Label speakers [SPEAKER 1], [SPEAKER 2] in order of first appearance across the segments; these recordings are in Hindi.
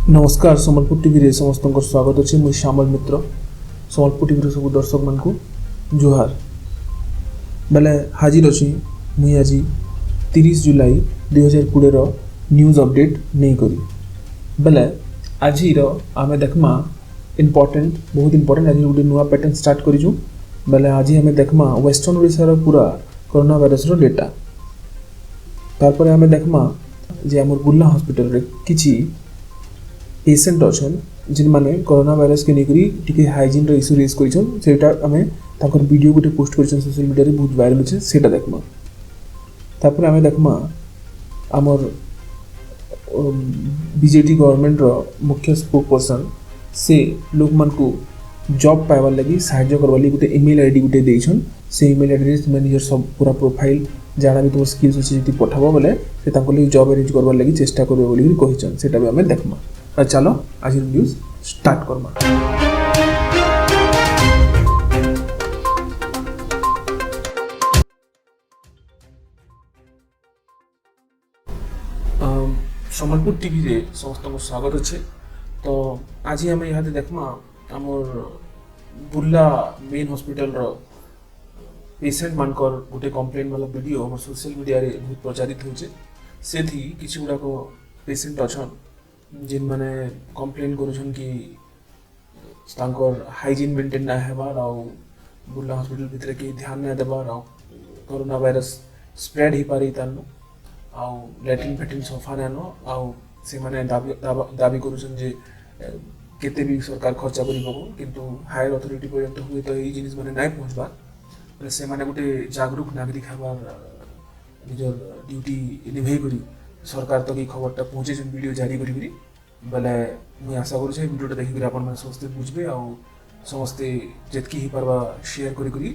[SPEAKER 1] नमस्कार सम्बलपुर टीवी रे समस्त स्वागत अच्छे मुझे श्यामल मित्र सम्बलपुर टीवी सब दर्शक मान को जुहार बेले हाजिर अच्छी मुई आज 30 जुलाई 2020 न्यूज अपडेट नहीं करी बेले आज आम देखमा इम्पोर्टेंट बहुत इम्पोर्टेंट आज गोटे नुआ पैटर्न स्टार्ट करूँ बेले आज आम देखमा वेस्टर्न ओडिशार पूरा कोरोना वायरस डेटा तारपर आम देखमा जे आम बुर्ला हॉस्पिटल रे किछि पेसेंट अच्छा जिन मैंने कोरोना वायरस के लेकर हाइजीन इश्यू रेज कर वीडियो गोटे पोस्ट कर सोशल मीडिया रे बहुत वायरल अच्छे से देखमा तापर आम देखमा आमर बीजेडी गवर्नमेंट रो मुख्य स्पोक पर्सन से लोक मान को जॉब पाइबार लगी साहाय्य करवार लगी गोटे ईमेल आईडी गोटे देछन से ईमेल आईडी रे निजर सब पूरा प्रोफाइल जाना भी तुम स्किल्स अच्छे जी पठाबो बोले से तांको लगी जॉब अरेंज करवार लगी चेष्टा करबे बोली कहिछन सेटा भी आम देखमा। चलो आज news start Karma. Sambalpur TV रे समस्त को स्वागत अच्छे। तो आज आम यहाँ देखमा आमर बुर्ला मेन हॉस्पिटल रो पेसेंट मानकर गोटे कंप्लेन वाला वीडियो आम सोशल मीडिया रे बहुत प्रचारित होचे से थी किसी गुड़ाक पेसेंट अच्छा जिन मैंने कंप्लेन करुछन कि तांकर हाइजीन मेंटेन ना हेबार आउ बुर्ला हॉस्पिटल भितर के ध्यान ना देबार आउ कोरोना वायरस स्प्रेड ही पारी तानो आउ लैट्रिन फैट्रिन सफा नानो आउ से माने दाबी करुछन जे केते भी सरकार खर्चा करि पको किंतु हायर अथॉरिटी पर्यंत हुए तो ई जिनिस माने नाइ पहुंचबा से माने गुटे जागरूक नागरिक हेबार निजर ड्यूटी निभाई करी सरकार तक खबरटा पहुँचे वीडियो जारी करी बेले मुझे आशा करुचे वीडियो देखिक आप समस्ते बुझे आ समस्ते जितकी ही पार्बा शेयर करी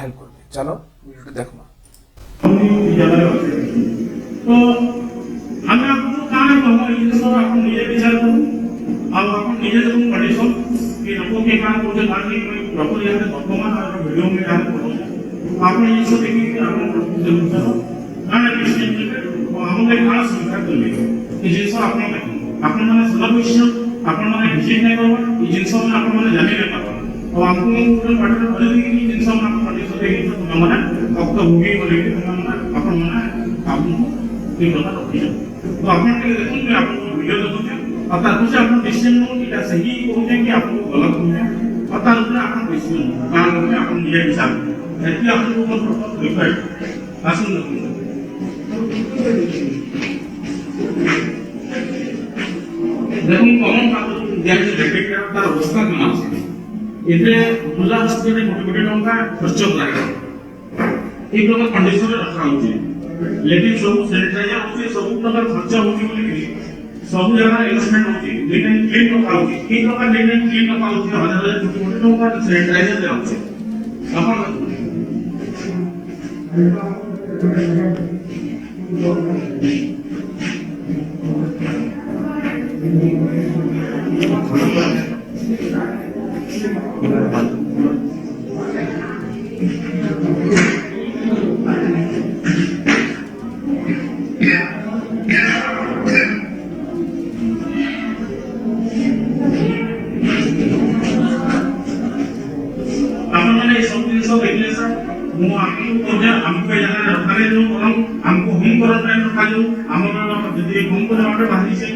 [SPEAKER 1] हेल्प करबे। चलो वीडियो देखमा।
[SPEAKER 2] तो हमें आपको काने कहबो इ सब आपन निजे विचार करू आ आपन निजे जब कंडीशन कि लोगों के काम को लागे प्रॉपर यहाँ वर्तमान और वीडियो में काम करो आपन ये सब देखिए आपन जरूर करो आने किसी हमले खास सुविधा करले कि जिनस आपन माने सदस्य आपन माने विजिट नहीं करबा इ जिनस आपन माने जानि ले पाबा और हमको पूरा पार्टनर बोले कि जिनस आपन माने सदे कि माने भक्त होगी बोले कि आपन माने आपन ये बता रखिए तो आपन के देखो कि आपन वीडियो देखो और तार से आपन डिसीजन लो कि सही कहते कि आपन गलत हो और तार ऊपर आपन डिसीजन लो कारण में आपन ये विचार है आपन को रिक्वेस्ट आसन देखो कॉमन बात ध्यान से रेपेट कर तार अवस्था कमा से इतने बुर्ला हॉस्पिटल में मोटे टंका खर्च लागो एक प्रकार कंडीशन रे रखा होची लेकिन सब सैनिटाइजर होची सब प्रकार खर्च होची बोली सब जगह इन्वेस्टमेंट होची लेकिन क्लीन रखा होची की प्रकार लेकिन क्लीन रखा होची हजार मोटे टंका सैनिटाइजर दे होची अपन हमको होम क्वारंटाइन रखा जो हमर यदि होम क्वारंटाइन बाहरी से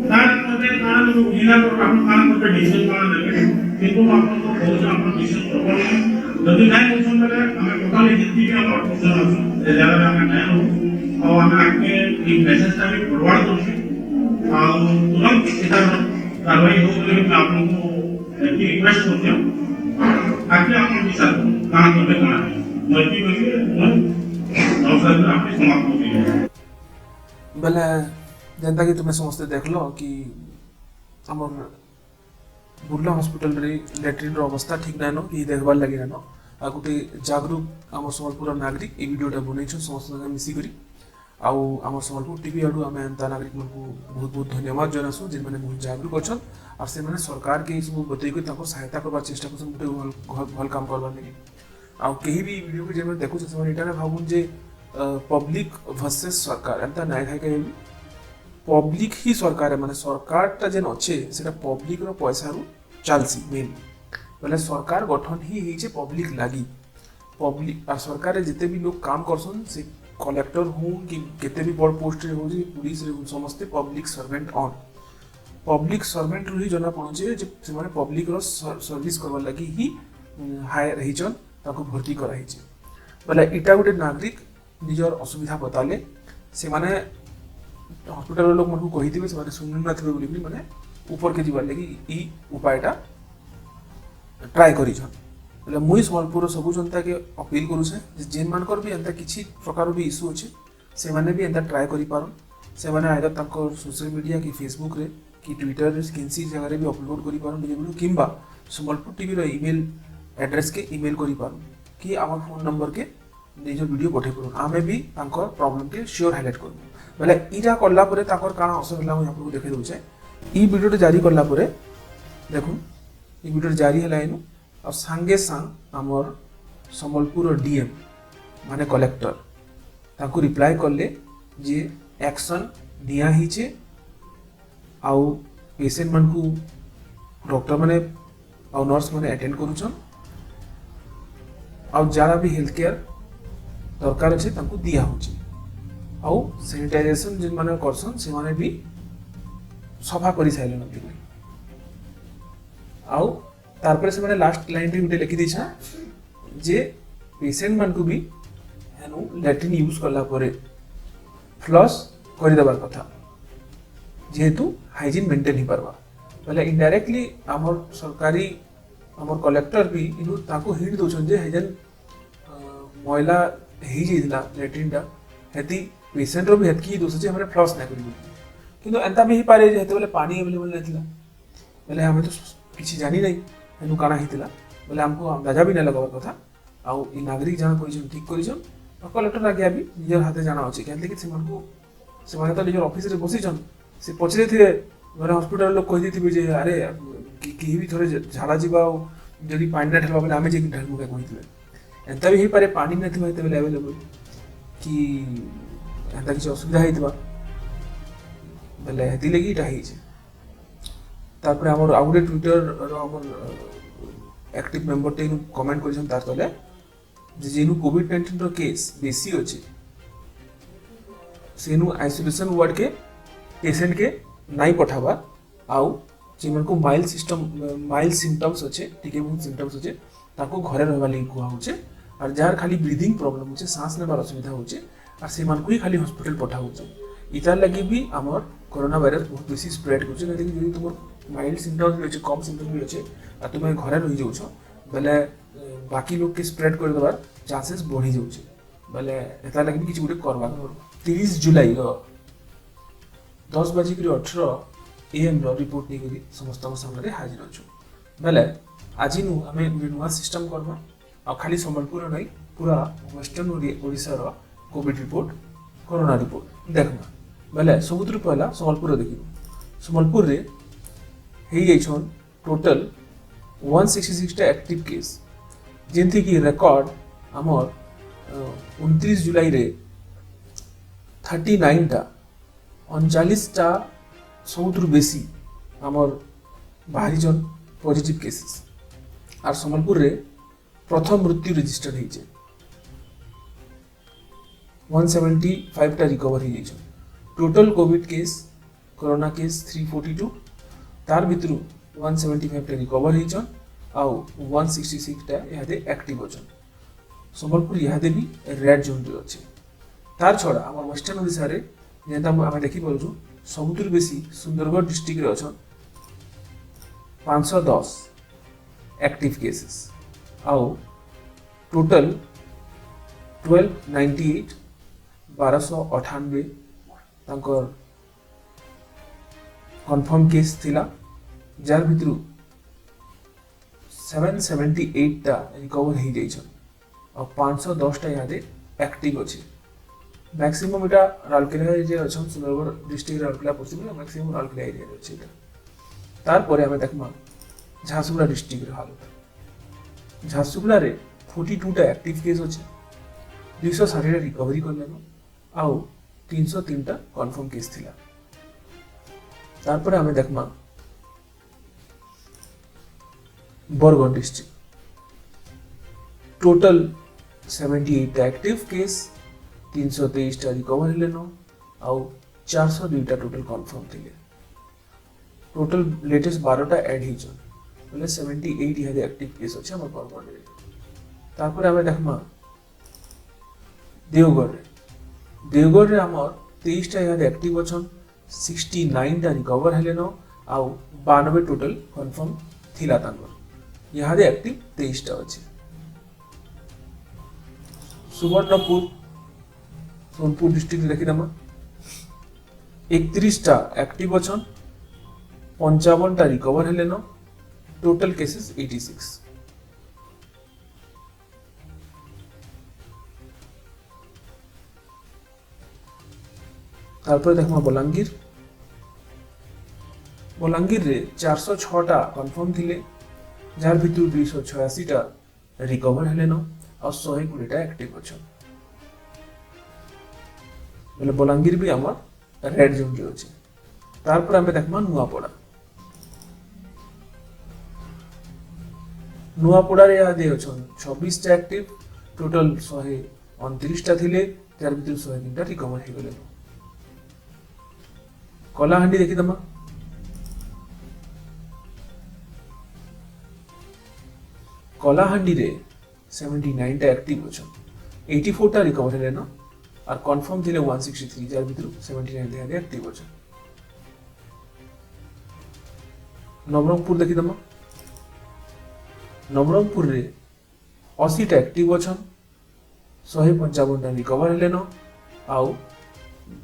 [SPEAKER 2] तार मते कारण जिला पर आपण काम करते डिसीजन करा लेबे किंतु आपण को बहुत आपण डिसीजन प्रॉब्लम यदि नहीं पोषण करे हमें टोटली जितनी भी हम ऑफिसर हूं ए जगह में नहीं हो और हमें आके एक मैसेज टा भी फॉरवर्ड करू और तुरंत इधर कार्रवाई हो बोले मैं आप लोगों को एक रिक्वेस्ट करते हूं आके आपण विचार काम करबे कना मल्टी में अवसर में आपने समाप्त हो गई
[SPEAKER 1] बेले जनता कि तुम्हें समझते देख लो कि आमर बुर्ला हॉस्पिटल रे लैट्रिन अवस्था ठीक ना कि देखबार लगे ना आ गोटे जागरूक आम सम्बलपुर नागरिक ये वीडियोटा बनई समस्त मिसिक आउ आम सम्बलपुर टीवी आड़ू आम एंता नागरिक मन को बहुत बहुत धन्यवाद जनासु जिन मैंने बहुत जागरूक अच्छा और से सरकार के सब बतईक सहायता करवा चेष्टा कर गोटे भल काम करवार लगे आ कहीं भी वीडियो के जब देखुचे से भावुन जे पब्लिक वर्सेस सरकार एंता नाय थाई कहीं पब्लिक ही सरकार माने सरकारटा जेन अच्छे सेटा पब्लिक रो पैसा रु चलसी मेन बोले सरकार गठन ही होइछे पब्लिक लागी पब्लिक आ सरकार जिते भी लोग काम करसन से कलेक्टर हूँ कि केते भी बड़ पोस्ट रे हो पुलिस रे समस्ते public servant on public servant रु ही जना पहुंचे जे से माने पब्लिक रो सर्विस करवा लगी ही हायर हिचन ताको भर्ती करा हिचे बोले इटा गोटे नागरिक निजर असुविधा बताले से माने हॉस्पिटल लोग मन को कहिथिबे से माने सुनु ना थिबे बोली माने ऊपर के जीवार लगी ई उपायटा ट्राई करिछन बोले मुई सम्बलपुर सब जनता के अपील करू से जेन मानकर भी एंता किछि प्रकार भी इशू अछि से माने भी एंता ट्राई करि पारन से माने आइदर ताको सोशल मीडिया की फेसबुक रे कि ट्विटर रे किनसी जगह रे भी अपलोड करि पारन वीडियो किंबा सम्बलपुर टीवी रो ईमेल एड्रेस के ईमेल करि पारन कि आम फोन नंबर के निज वीडियो पठे करूँ आमे भी तांकर प्रॉब्लम के श्योर हाईलाइट करूँ बोले इटा करला परे ताकर काना असुविधा मैं आपको देखे दूचे ई वीडियो जारी करला परे देखो ई वीडियो जारी हला इनु और संगे संग हमर सम्बलपुर डीएम माने कलेक्टर ताको रिप्लाई करले जे एक्शन निया हिचे आउ पेशेंट मन को डॉक्टर माने और नर्स माने अटेंड करूछन और जरा भी हेल्थ केयर दरकार अच्छे तांको दिया होची आउ सैनिटाइजेशन जिन माने करसन से माने भी सफा करि साइलन बिल्कुल आउ तार पर से माने लास्ट लाइन रे उठे लिखि दिछा जे पेशेंट मान को भी हेनु लैट्रिन यूज करला परे फ्लश करि देबार कथा जेहेतु हाइजीन मेंटेन ही परवा बोले इनडायरेक्टली हमर सरकारी हमर कलेक्टर भी इनु ताको हिट दोछन जे हेजन महिला ही जेला लैट्रिनटा हेती पेशेंट रो भी हेतकी दोछ जे हमरे फ्लश ना करिबो किंतु एंता भी ही पारे जे हेते बोले पानी अवेलेबल नथिला बोले हमें तो किछि जानी नहीं हेनु काना हितला बोले हमको अंदाजा भी ना लगावा कथा आउ इ नागरिक जाना करिछन ठीक करिछन और कलेक्टर आज्ञा भी निजर हाथे जाना अछि केनले कि से माने तो निजर ऑफिस रे बसिछन से पछरे थिए माने हॉस्पिटल लोग कहि दिथिबे जे अरे कि भी थोड़े झाड़ा जीवा जदि पानी ना ढलवा बोले आमे जे ढलमु के कहिथिबे एंता भी ही पारे पानी ना थिबा एते अवेलेबल कि एंता किछ असुविधा हेतिबा बोले हेति लगी इटा हिचे तारपरे हमर आउटे ट्विटर रो हमर एक्टिव मेंबर टे कमेंट करिसन तार तले जे जेनु कोविड-19 रो केस बेसी अछि सेनु आइसोलेशन वार्ड के पेशेंट के नाई पठावा आउ जेमन को माइल्ड सिम्पटम्स अच्छे टिके बहुत सिम्पटम्स अच्छे ताको घरे रहबा लागि कुआ होचे और जार खाली ब्रीदिंग प्रॉब्लम होचे सांस नेबार असुविधा होचे और से मान को ही खाली हॉस्पिटल पठा होचे इतार लगी भी हमर कोरोना वायरस बहुत बेसी स्प्रेड होचे नहीं कि तुम माइल्ड सिम्पटम्स भी अच्छे कम सिम्पटम्स भी अच्छे और तुम घरे रही जाउछ बेले बाकी लोग के स्प्रेड कर देबार चांसेस बढ़ी जाउछ बेले एता लगी भी किछ गुटे करबा 30 जुलाई रो 10:18 AM रो रिपोर्ट नहीं करी समस्त सामने हाजिर अच्छु बेले आज नु आमे नुआ सिस्टम करबा आ खाली सम्बलपुर नहीं पूरा वेस्टर्न ओडिशा रो कोविड रिपोर्ट कोरोना रिपोर्ट देखना बेले सबुत्र पहला सम्बलपुर देखिबो सम्बलपुर रे हेई जाइछन टोटल 166 टा एक्टिव केस जेंथि की रिकॉर्ड हमर 29 जुलाई रे 39 टा 39 टा सबुत्र बेसी हमर बाहरी जन पॉजिटिव केसेस और सम्बलपुर रे प्रथम मृत्यु रजिस्टर होइছে 175 टा रिकवर हो जाइछ total Covid case corona case 342 तार भितरु 175 टा रिकवर होइछ आउ 166 टा यादे एक्टिव अछन सम्बलपुर यादे भी रेड जोन रे अछि तार छडा हमर वेस्टर्न ओडिसा रे जेता हम देखि परछु सबुतर बेसी सुंदरगढ़ डिस्ट्रिक्ट रे अछन 510 एक्टिव केसेस आउ टोटल 1298 1298 तांकर कंफर्म केस थिला जार भितरु 778 टा रिकवर हो जाइछ और 510 टा यादे एक्टिव अछि मैक्सिमम इटा राउरकेला जे अछन Sundargarh district Rourkela possible maximum Rourkela area रे अछि तार परे हमें देखमा झारसुगुड़ा डिस्ट्रिक्ट रे हालत झारसुगुड़ा रे 42 टा एक्टिव केस अछि 260 टा रिकवरी करलेनो आउ 303 टा कंफर्म केस थिला तारपरे आमे देखमा Bargarh district total 78 active case 323 टा रिकवर हेले न आउ 402 टा टोटल कंफर्म थिले टोटल लेटेस्ट 12 टा ऐड हिजन बोले 78 इहादे एक्टिव केस अछि हमर बरगढ़ रे तारपरे आमे देखमा देवगढ़ रे हमर 23 टा इहादे एक्टिव अछन 69 टा रिकवर हेले न आउ 92 टोटल कंफर्म थिला तांगर इहादे एक्टिव 23 टा अछि सुवर्णपुर सोनपुर डिस्ट्रिक्ट देखी दमा 31 टा एक्टिव अछन 55 टा रिकवर हेले न टोटल केसेस 86 तारपर देखमा बलांगीर रे 406 टा कंफर्म थिले जार भितर 286 टा रिकवर हेले न और 120 टा एक्टिव अछन बोले बलांगीर भी हमर रेड जोन रे अछि तारपर हमें देखमा नुआपड़ा रे आदि अछन 26 टा एक्टिव टोटल 129 टा थिले जार भितर 103 टा रिकवर हे गेले कलाहांडी देखि दमा कलाहांडी रे 79 टा एक्टिव अछन 84 टा रिकवर हेले न और कंफर्म थिले 163 जार भितर 79 टा एक्टिव अछन नवरंगपुर देखि दमा नवरंगपुर रे 80 टा एक्टिव अछन 155 टा रिकवर हेले न आउ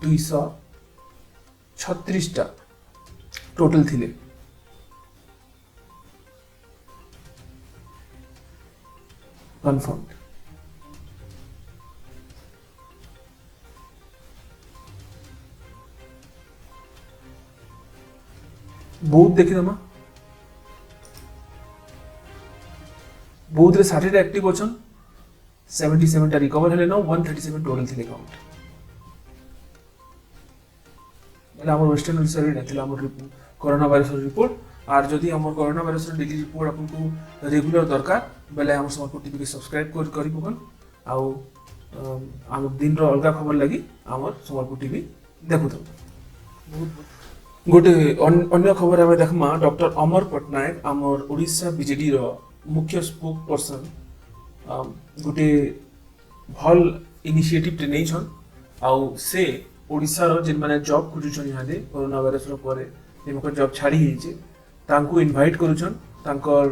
[SPEAKER 1] 236 टा टोटल थिले कंफर्म बौद्ध देखी दमा बौद्ध रे 60 टा एक्टिव अछन 77 टा रिकवर हेले न 137 टोटल थिले काउंट मतलब हमर वेस्टर्न ओडिशा रे नथिला हमर कोरोना वायरस रिपोर्ट और जदि हमर कोरोना वायरस डेली रिपोर्ट आपको रेगुलर दरकार बेले हम समरपुर टीवी के सब्सक्राइब करी पकन आउ हम दिन रो अलगा खबर लगी हमर समरपुर टीवी देखु तो गोटे अन्य खबर हमें देखमा डॉक्टर अमर पटनायक हमर ओडिशा बीजेडी रो मुख्य स्पोक पर्सन गोटे भल इनिशिएटिव टे नै छन आउ से ओडिशा रो जिन माने जॉब खोजुछन यहादे कोरोना वायरस रो परे जेमको जॉब छाड़ी हिचे तांको इनवाइट करूछन तांकर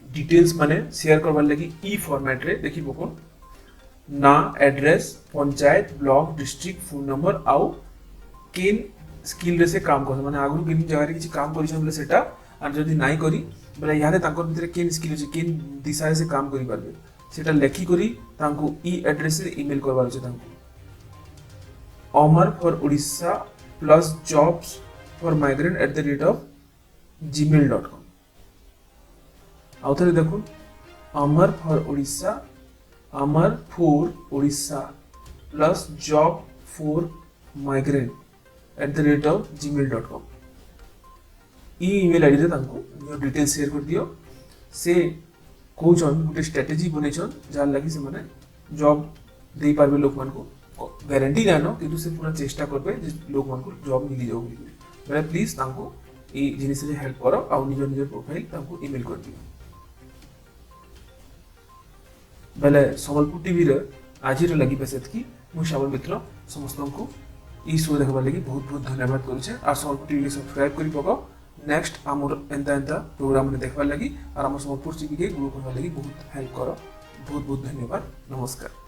[SPEAKER 1] डिटेल्स माने शेयर करबार लागि ई फॉर्मेट रे देखि बको ना address panchayat block district phone number आउ केन स्किल रे से काम कर माने आगु केन जगह रे किछि काम करिछन बोले सेटा और जदि नाइ करी बोले यादे तांकर भितर केन स्किल अछि केन दिशा से काम करि पारबे सेटा लेखि करी तांको ई एड्रेस रे ईमेल करबार अछि तांको amarforOdisha plus jobs for migrant@gmail.com आउथरे देखो amarforOdisha plus job for migrant@gmail.com E email ID रे तांको डिटेल्स शेयर कर दियो से कोचन गुटे स्ट्रेटजी बनेछन जान लागि से माने जॉब देई पारबे लोक मान को गारंटी नानो किंतु से पूरा चेष्टा करबे जे लोक मान को जॉब मिली जाऊ बेले प्लीज तांको ई जिनिस रे हेल्प करो आ निज प्रोफाइल तांको ईमेल कर दियो बेले समलपुर टीवी रे आज रे लागि बेसेत की मु श्यामल मित्र समस्त को ई शो देखबा लागि बहुत बहुत धन्यवाद करूछे आ समलपुर टीवी के सब्सक्राइब करी पको नेक्स्ट आमर एंता प्रोग्राम रे देखबा लागि आ हमर समलपुर टीवी के ग्रुप होबा लागि बहुत हेल्प करो बहुत बहुत धन्यवाद नमस्कार।